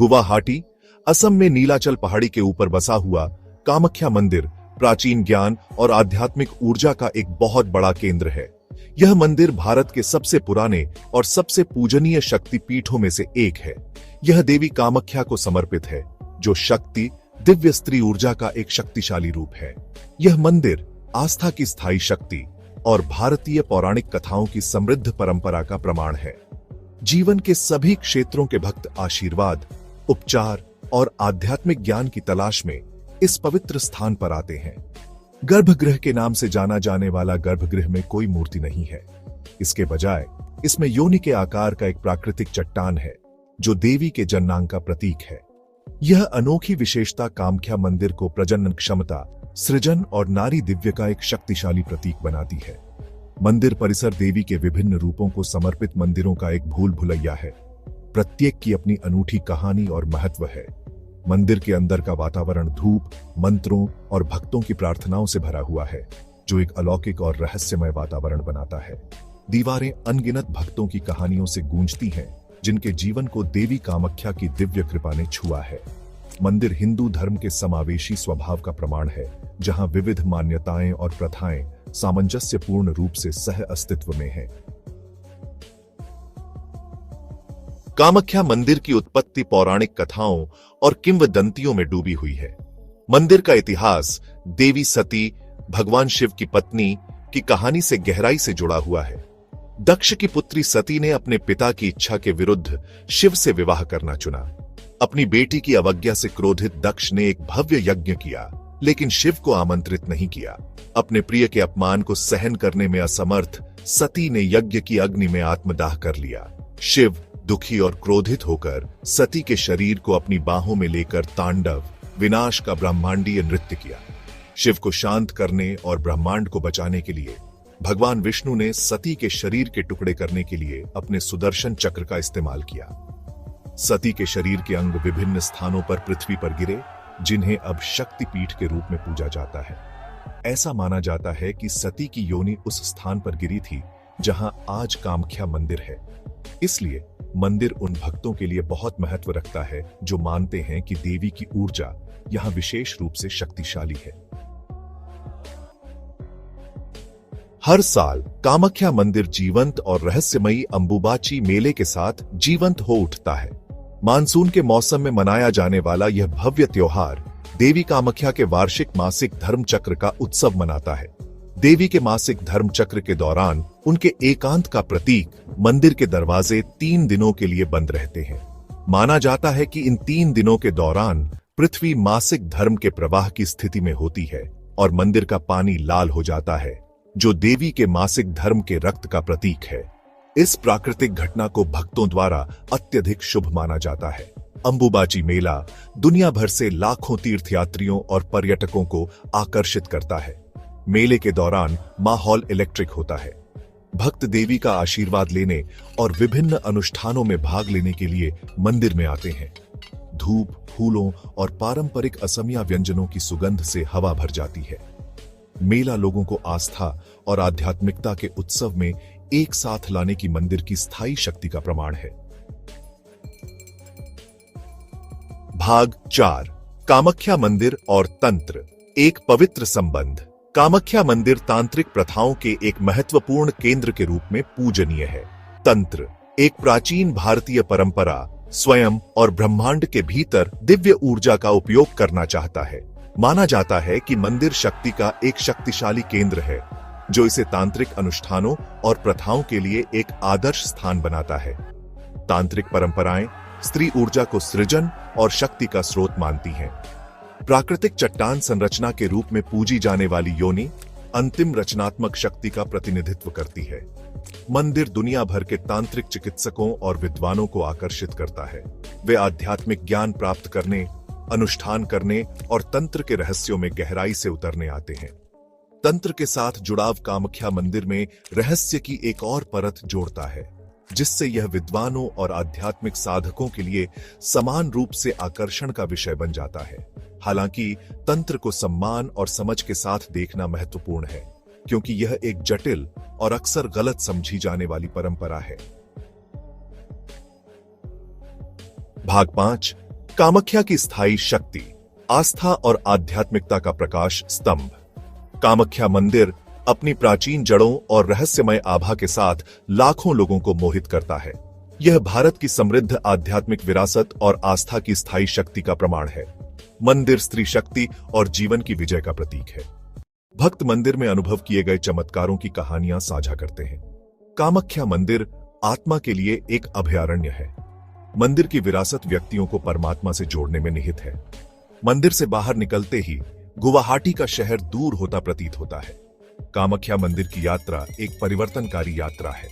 गुवाहाटी, असम में नीलाचल पहाड़ी के ऊपर बसा हुआ कामाख्या मंदिर प्राचीन ज्ञान और आध्यात्मिक ऊर्जा का एक बहुत बड़ा केंद्र है। यह मंदिर भारत के सबसे पुराने और सबसे पूजनीय शक्ति पीठों में से एक है। यह देवी कामाख्या को समर्पित है, जो शक्ति, दिव्य स्त्री ऊर्जा का एक शक्तिशाली रूप है। यह मंदिर आस्था की स्थायी शक्ति और भारतीय पौराणिक कथाओं की समृद्ध परंपरा का प्रमाण है। जीवन के सभी क्षेत्रों के भक्त आशीर्वाद, उपचार और आध्यात्मिक ज्ञान की तलाश में इस पवित्र स्थान पर आते हैं। गर्भगृह के नाम से जाना जाने वाला गर्भगृह में कोई मूर्ति नहीं है। इसके बजाय इसमें योनि के आकार का एक प्राकृतिक चट्टान है, जो देवी के जननांग का प्रतीक है। यह अनोखी विशेषता कामाख्या मंदिर को प्रजनन क्षमता, सृजन और नारी दिव्य का एक शक्तिशाली प्रतीक बनाती है। मंदिर परिसर देवी के विभिन्न रूपों को समर्पित मंदिरों का एक भूल भुलैया है। प्रत्येक की अपनी अनूठी कहानी और महत्व है। मंदिर के अंदर का वातावरण धूप, मंत्रों और भक्तों की प्रार्थनाओं से भरा हुआ है, जो एक अलौकिक और रहस्यमय वातावरण बनाता है। दीवारें अनगिनत भक्तों की कहानियों से गूंजती हैं, जिनके जीवन को देवी कामाख्या की दिव्य कृपा ने छुआ है। मंदिर हिंदू धर्म के समावेशी स्वभाव का प्रमाण है, जहां विविध मान्यताएं और प्रथाएं सामंजस्यपूर्ण रूप से सह अस्तित्व में हैं। कामाख्या मंदिर की उत्पत्ति पौराणिक कथाओं और किंवदंतियों में डूबी हुई है। मंदिर का इतिहास देवी सती, भगवान शिव की पत्नी की कहानी से गहराई से जुड़ा हुआ है। दक्ष की पुत्री सती ने अपने पिता की इच्छा के विरुद्ध शिव से विवाह करना चुना। अपनी बेटी की अवज्ञा से क्रोधित दक्ष ने एक भव्य यज्ञ किया, लेकिन शिव को आमंत्रित नहीं किया। अपने प्रिय के अपमान को सहन करने में असमर्थ सती ने यज्ञ की अग्नि में आत्मदाह कर लिया। शिव दुखी और क्रोधित होकर सती के शरीर को अपनी बाहों में लेकर तांडव, विनाश का ब्रह्मांडीय नृत्य किया। शिव को शांत करने और ब्रह्मांड को बचाने के लिए भगवान विष्णु ने सती के शरीर के टुकड़े करने के लिए अपने सुदर्शन चक्र का इस्तेमाल किया। सती के शरीर के अंग विभिन्न स्थानों पर पृथ्वी पर गिरे, जिन्हें अब शक्तिपीठ के रूप में पूजा जाता है। ऐसा माना जाता है कि सती की योनि उस स्थान पर गिरी थी जहां आज कामाख्या मंदिर है। इसलिए मंदिर उन भक्तों के लिए बहुत महत्व रखता है जो मानते हैं कि देवी की ऊर्जा यहां विशेष रूप से शक्तिशाली है। हर साल कामाख्या मंदिर जीवंत और रहस्यमयी अंबुबाची मेले के साथ जीवंत हो उठता है। मानसून के मौसम में मनाया जाने वाला यह भव्य त्योहार देवी कामाख्या के वार्षिक मासिक धर्म चक्र का उत्सव मनाता है। देवी के मासिक धर्म चक्र के दौरान उनके एकांत का प्रतीक मंदिर के दरवाजे 3 दिनों के लिए बंद रहते हैं। माना जाता है कि इन 3 दिनों के दौरान पृथ्वी मासिक धर्म के प्रवाह की स्थिति में होती है और मंदिर का पानी लाल हो जाता है, जो देवी के मासिक धर्म के रक्त का प्रतीक है। इस प्राकृतिक घटना को भक्तों द्वारा अत्यधिक शुभ माना जाता है। अंबुबाची मेला दुनिया भर से लाखों तीर्थयात्रियों और पर्यटकों को आकर्षित करता है। मेले के दौरान माहौल इलेक्ट्रिक होता है। भक्त देवी का आशीर्वाद लेने और विभिन्न अनुष्ठानों में भाग लेने के लिए मंदिर में आते हैं। धूप, फूलों और पारंपरिक असमिया व्यंजनों की सुगंध से हवा भर जाती है। मेला लोगों को आस्था और आध्यात्मिकता के उत्सव में एक साथ लाने की मंदिर की स्थायी शक्ति का प्रमाण है। भाग 4, कामाख्या मंदिर और तंत्र, एक पवित्र संबंध। कामाख्या मंदिर तांत्रिक प्रथाओं के एक महत्वपूर्ण केंद्र के रूप में पूजनीय है। तंत्र एक प्राचीन भारतीय परंपरा स्वयं और ब्रह्मांड के भीतर दिव्य ऊर्जा का उपयोग करना चाहता है। माना जाता है कि मंदिर शक्ति का एक शक्तिशाली केंद्र है, जो इसे तांत्रिक अनुष्ठानों और प्रथाओं के लिए एक आदर्श स्थान बनाता है। तांत्रिक परंपराएं स्त्री ऊर्जा को सृजन और शक्ति का स्रोत मानती हैं। प्राकृतिक चट्टान संरचना के रूप में पूजी जाने वाली योनि अंतिम रचनात्मक शक्ति का प्रतिनिधित्व करती है। मंदिर दुनिया भर के तांत्रिक चिकित्सकों और विद्वानों को आकर्षित करता है। वे आध्यात्मिक ज्ञान प्राप्त करने, अनुष्ठान करने और तंत्र के रहस्यों में गहराई से उतरने आते हैं। तंत्र के साथ जुड़ाव कामाख्या मंदिर में रहस्य की एक और परत जोड़ता है, जिससे यह विद्वानों और आध्यात्मिक साधकों के लिए समान रूप से आकर्षण का विषय बन जाता है। हालांकि तंत्र को सम्मान और समझ के साथ देखना महत्वपूर्ण है, क्योंकि यह एक जटिल और अक्सर गलत समझी जाने वाली परंपरा है। भाग 5, कामाख्या की स्थायी शक्ति, आस्था और आध्यात्मिकता का प्रकाश स्तंभ। कामाख्या मंदिर अपनी प्राचीन जड़ों और रहस्यमय आभा के साथ लाखों लोगों को मोहित करता है। यह भारत की समृद्ध आध्यात्मिक विरासत और आस्था की स्थायी शक्ति का प्रमाण है। मंदिर स्त्री शक्ति और जीवन की विजय का प्रतीक है। भक्त मंदिर में अनुभव किए गए चमत्कारों की कहानियां साझा करते हैं। कामाख्या मंदिर आत्मा के लिए एक अभयारण्य है। मंदिर की विरासत व्यक्तियों को परमात्मा से जोड़ने में निहित है। मंदिर से बाहर निकलते ही गुवाहाटी का शहर दूर होता प्रतीत होता है। कामाख्या मंदिर की यात्रा एक परिवर्तनकारी यात्रा है।